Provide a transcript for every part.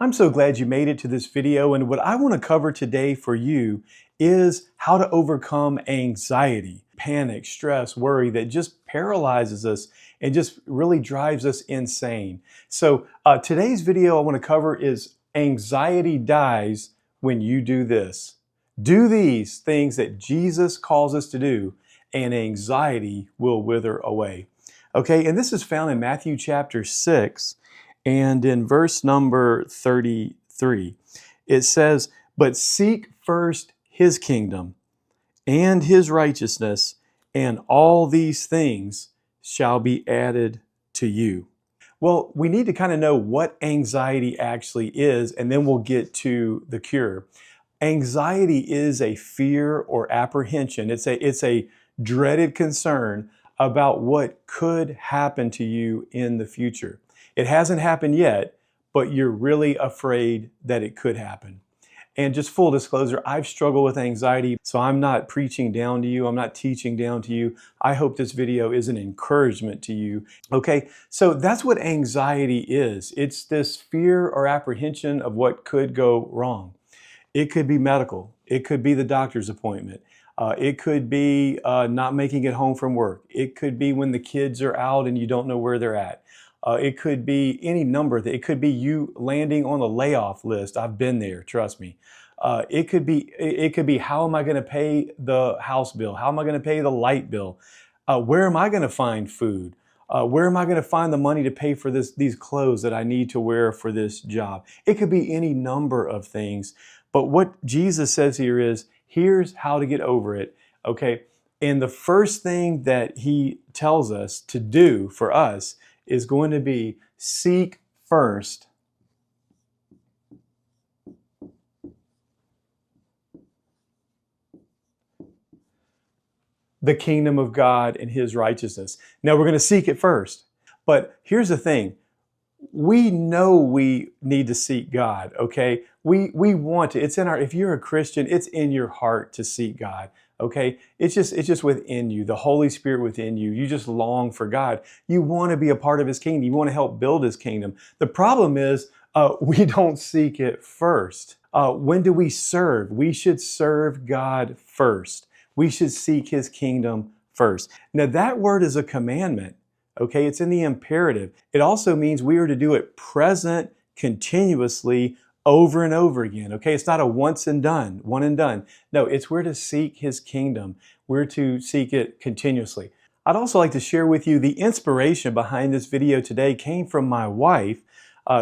I'm so glad you made it to this video, and what I want to cover today for you is how to overcome anxiety, panic, stress, worry that just paralyzes us and just really drives us insane. So today's video I want to cover is anxiety dies when you do this. Do these things that Jesus calls us to do, and anxiety will wither away. Okay, and this is found in Matthew chapter 6. And in verse number 33, it says, "But seek first his kingdom and his righteousness, and all these things shall be added to you." Well, we need to kind of know what anxiety actually is, and then we'll get to the cure. Anxiety is a fear or apprehension. It's a dreaded concern about what could happen to you in the future. It hasn't happened yet, but you're really afraid that it could happen. And just full disclosure, I've struggled with anxiety, so I'm not preaching down to you. I'm not teaching down to you. I hope this video is an encouragement to you. Okay, so that's what anxiety is. It's this fear or apprehension of what could go wrong. It could be medical. It could be the doctor's appointment. It could be not making it home from work. It could be when the kids are out and you don't know where they're at. It could be any number of things. It could be you landing on the layoff list. I've been there, trust me. It could be how am I going to pay the house bill? How am I going to pay the light bill? Where am I going to find food? Where am I going to find the money to pay for these clothes that I need to wear for this job? It could be any number of things. But what Jesus says here is, here's how to get over it, okay? And the first thing that he tells us to do for us is going to be seek first the kingdom of God and his righteousness. Now we're going to seek it first. But here's the thing. We know we need to seek God, okay? We want to. It's in our, if you're a Christian, it's in your heart to seek God, okay? It's just within you, the Holy Spirit within you. You just long for God. You want to be a part of his kingdom. You want to help build his kingdom. The problem is we don't seek it first. When do we serve? We should serve God first. We should seek his kingdom first. Now that word is a commandment. Okay, it's in the imperative. It also means we are to do it present, continuously, over and over again. Okay, it's not a once and done, one and done. No, it's we're to seek his kingdom. We're to seek it continuously. I'd also like to share with you the inspiration behind this video today came from my wife,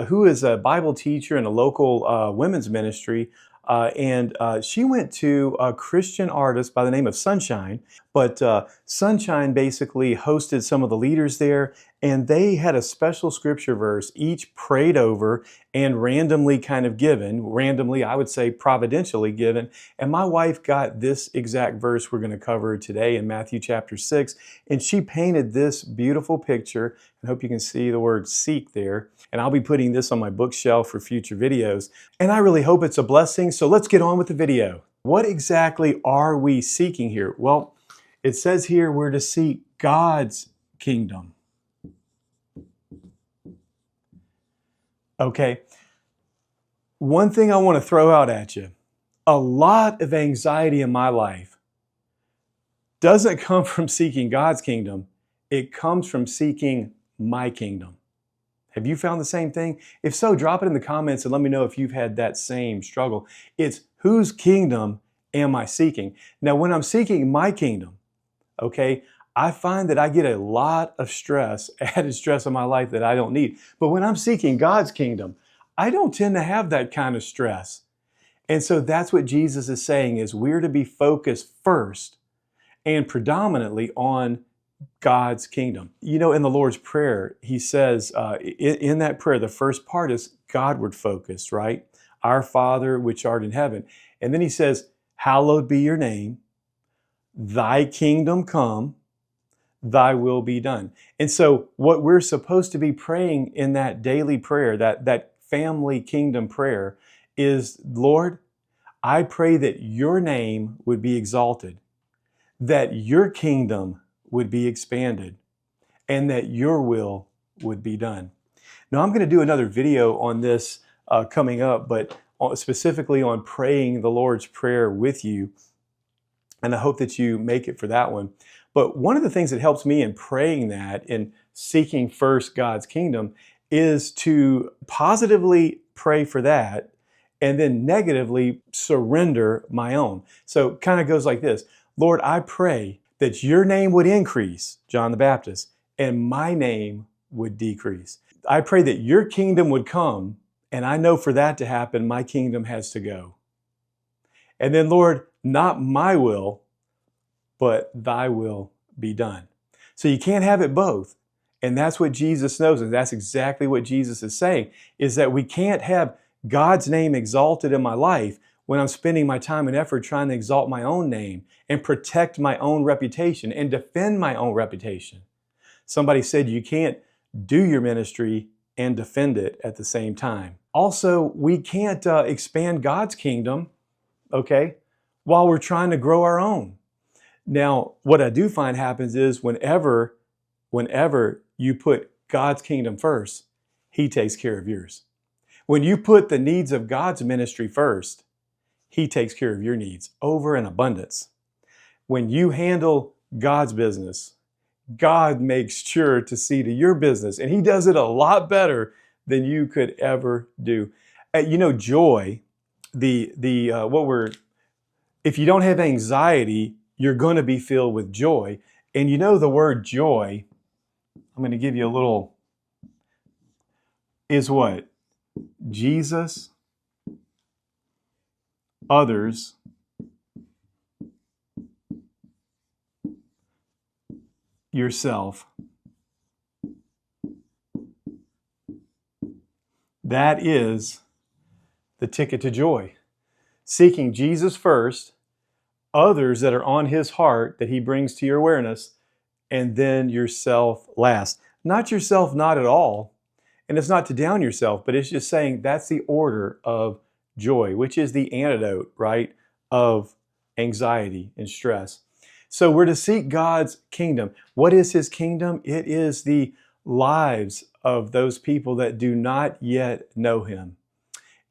who is a Bible teacher in a local women's ministry. And she went to a Christian artist by the name of Sunshine. But Sunshine basically hosted some of the leaders there, and they had a special scripture verse, each prayed over and randomly kind of given, randomly, I would say providentially given. And my wife got this exact verse we're going to cover today in Matthew chapter 6. And she painted this beautiful picture. I hope you can see the word seek there. And I'll be putting this on my bookshelf for future videos. And I really hope it's a blessing. So let's get on with the video. What exactly are we seeking here? Well, it says here we're to seek God's kingdom. Okay. One thing I want to throw out at you. A lot of anxiety in my life doesn't come from seeking God's kingdom. It comes from seeking my kingdom. Have you found the same thing? If so, drop it in the comments and let me know if you've had that same struggle. It's whose kingdom am I seeking? Now, when I'm seeking my kingdom, okay, I find that I get a lot of stress, added stress in my life that I don't need. But when I'm seeking God's kingdom, I don't tend to have that kind of stress. And so that's what Jesus is saying is we're to be focused first and predominantly on God's kingdom. You know, in the Lord's Prayer, he says, in that prayer, the first part is Godward focused, right? Our Father, which art in heaven. And then he says, hallowed be your name, thy kingdom come, thy will be done. And so what we're supposed to be praying in that daily prayer, that family kingdom prayer is, Lord, I pray that your name would be exalted, that your kingdom would be expanded, and that your will would be done. Now I'm going to do another video on this coming up, but specifically on praying the Lord's Prayer with you. And I hope that you make it for that one. But one of the things that helps me in praying that and seeking first God's kingdom is to positively pray for that and then negatively surrender my own. So it kind of goes like this. Lord, I pray that your name would increase, John the Baptist, and my name would decrease. I pray that your kingdom would come, and I know for that to happen, my kingdom has to go. And then, Lord, not my will, but thy will be done. So you can't have it both. And that's what Jesus knows. And that's exactly what Jesus is saying, is that we can't have God's name exalted in my life when I'm spending my time and effort trying to exalt my own name and protect my own reputation and defend my own reputation. Somebody said you can't do your ministry and defend it at the same time. Also, we can't expand God's kingdom, okay, while we're trying to grow our own. Now, what I do find happens is whenever you put God's kingdom first, He takes care of yours. When you put the needs of God's ministry first, He takes care of your needs over in abundance. When you handle God's business, God makes sure to see to your business, and He does it a lot better than you could ever do. Joy, if you don't have anxiety, you're going to be filled with joy. And the word joy, I'm going to give you a little, is what? Jesus, others, yourself. That is the ticket to joy. Seeking Jesus first, others that are on His heart that He brings to your awareness, and then yourself last. Not yourself, not at all. And it's not to down yourself, but it's just saying that's the order of joy, which is the antidote, right, of anxiety and stress. So we're to seek God's kingdom. What is His kingdom? It is the lives of those people that do not yet know Him.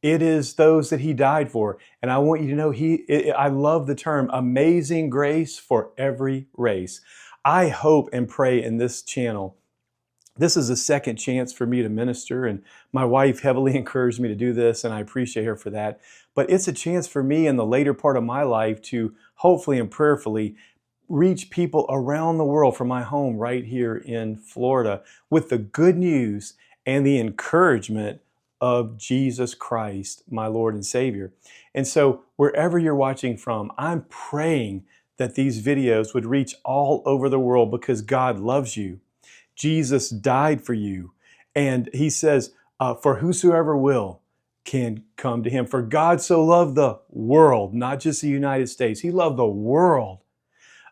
It is those that He died for. And I want you to know, I love the term amazing grace for every race. I hope and pray in this channel, this is a second chance for me to minister, and my wife heavily encouraged me to do this, and I appreciate her for that. But it's a chance for me in the later part of my life to hopefully and prayerfully reach people around the world from my home right here in Florida with the good news and the encouragement of Jesus Christ, my Lord and Savior. And so wherever you're watching from, I'm praying that these videos would reach all over the world because God loves you. Jesus died for you. And He says, for whosoever will can come to Him. For God so loved the world, not just the United States. He loved the world,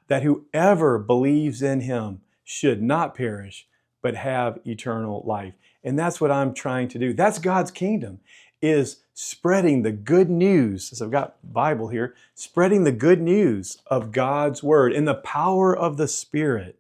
that whoever believes in Him should not perish, but have eternal life. And that's what I'm trying to do. That's God's kingdom, is spreading the good news. So I've got Bible here, spreading the good news of God's word and the power of the Spirit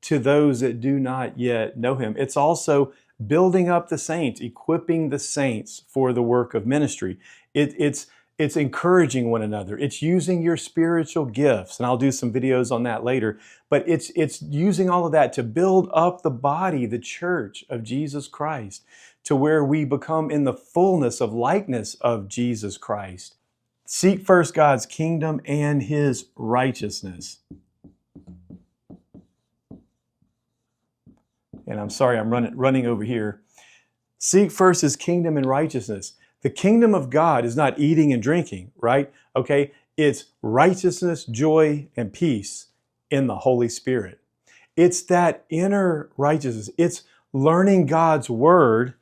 to those that do not yet know Him. It's also building up the saints, equipping the saints for the work of ministry. It's encouraging one another. It's using your spiritual gifts, and I'll do some videos on that later, but it's using all of that to build up the body, the church of Jesus Christ, to where we become in the fullness of likeness of Jesus Christ. Seek first God's kingdom and His righteousness. And I'm sorry, I'm running over here. Seek first His kingdom and righteousness. The kingdom of God is not eating and drinking, right? Okay, it's righteousness, joy, and peace in the Holy Spirit. It's that inner righteousness. It's learning God's word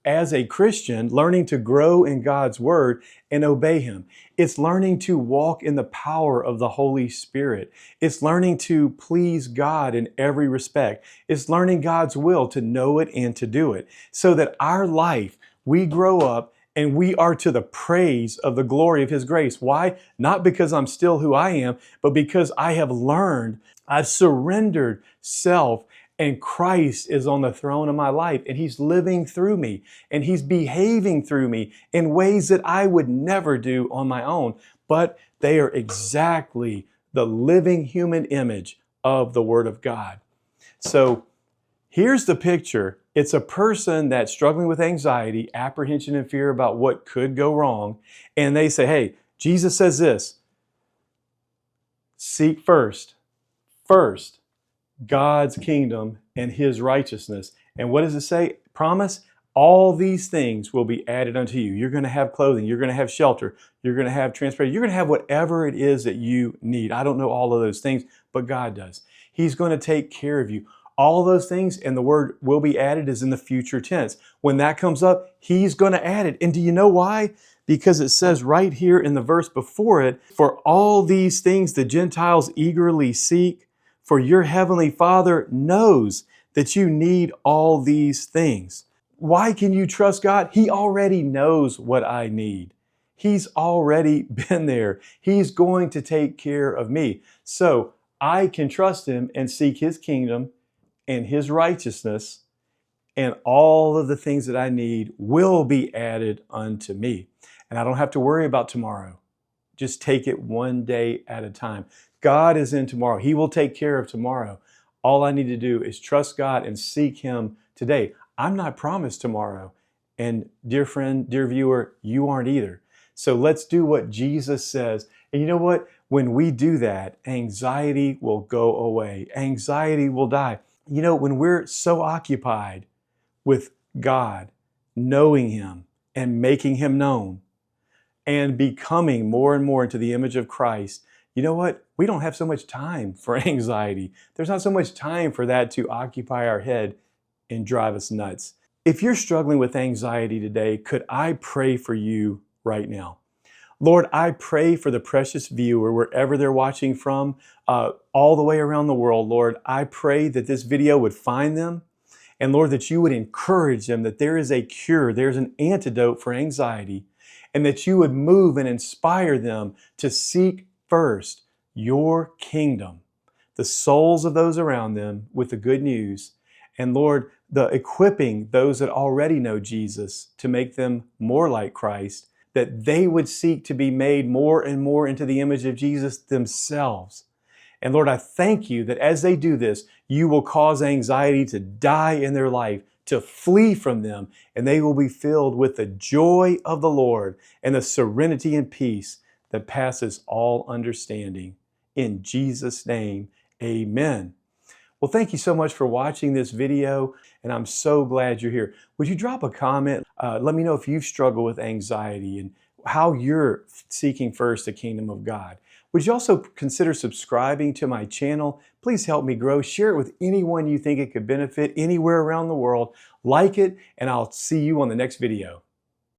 as a Christian, learning to grow in God's word and obey Him. It's learning to walk in the power of the Holy Spirit. It's learning to please God in every respect. It's learning God's will, to know it and to do it, so that our life, we grow up and we are to the praise of the glory of His grace. Why? Not because I'm still who I am, but because I have learned, I've surrendered self, and Christ is on the throne of my life, and He's living through me, and He's behaving through me in ways that I would never do on my own, but they are exactly the living human image of the Word of God. So here's the picture. It's a person that's struggling with anxiety, apprehension, and fear about what could go wrong, and they say, hey, Jesus says this, seek first God's kingdom and His righteousness. And what does it say? Promise, all these things will be added unto you. You're going to have clothing. You're going to have shelter. You're going to have transportation. You're going to have whatever it is that you need. I don't know all of those things, but God does. He's going to take care of you. All of those things, and the word will be added is in the future tense. When that comes up, He's going to add it. And do you know why? Because it says right here in the verse before it, for all these things the Gentiles eagerly seek, for your heavenly Father knows that you need all these things. Why can you trust God? He already knows what I need. He's already been there. He's going to take care of me. So I can trust Him and seek His kingdom and His righteousness, and all of the things that I need will be added unto me. And I don't have to worry about tomorrow. Just take it one day at a time. God is in tomorrow. He will take care of tomorrow. All I need to do is trust God and seek Him today. I'm not promised tomorrow. And dear friend, dear viewer, you aren't either. So let's do what Jesus says. And you know what? When we do that, anxiety will go away. Anxiety will die. You know, when we're so occupied with God, knowing Him and making Him known, and becoming more and more into the image of Christ, you know what? We don't have so much time for anxiety. There's not so much time for that to occupy our head and drive us nuts. If you're struggling with anxiety today, could I pray for you right now? Lord, I pray for the precious viewer, wherever they're watching from, all the way around the world. Lord, I pray that this video would find them. And Lord, that you would encourage them that there is a cure, there's an antidote for anxiety, and that you would move and inspire them to seek first your kingdom, the souls of those around them with the good news, and Lord, the equipping those that already know Jesus to make them more like Christ, that they would seek to be made more and more into the image of Jesus themselves. And Lord, I thank you that as they do this, you will cause anxiety to die in their life, to flee from them, and they will be filled with the joy of the Lord and the serenity and peace that passes all understanding. In Jesus' name, amen. Well, thank you so much for watching this video, and I'm so glad you're here. Would you drop a comment? Let me know if you've struggled with anxiety and how you're seeking first the kingdom of God. Would you also consider subscribing to my channel? Please help me grow. Share it with anyone you think it could benefit anywhere around the world. Like it, and I'll see you on the next video.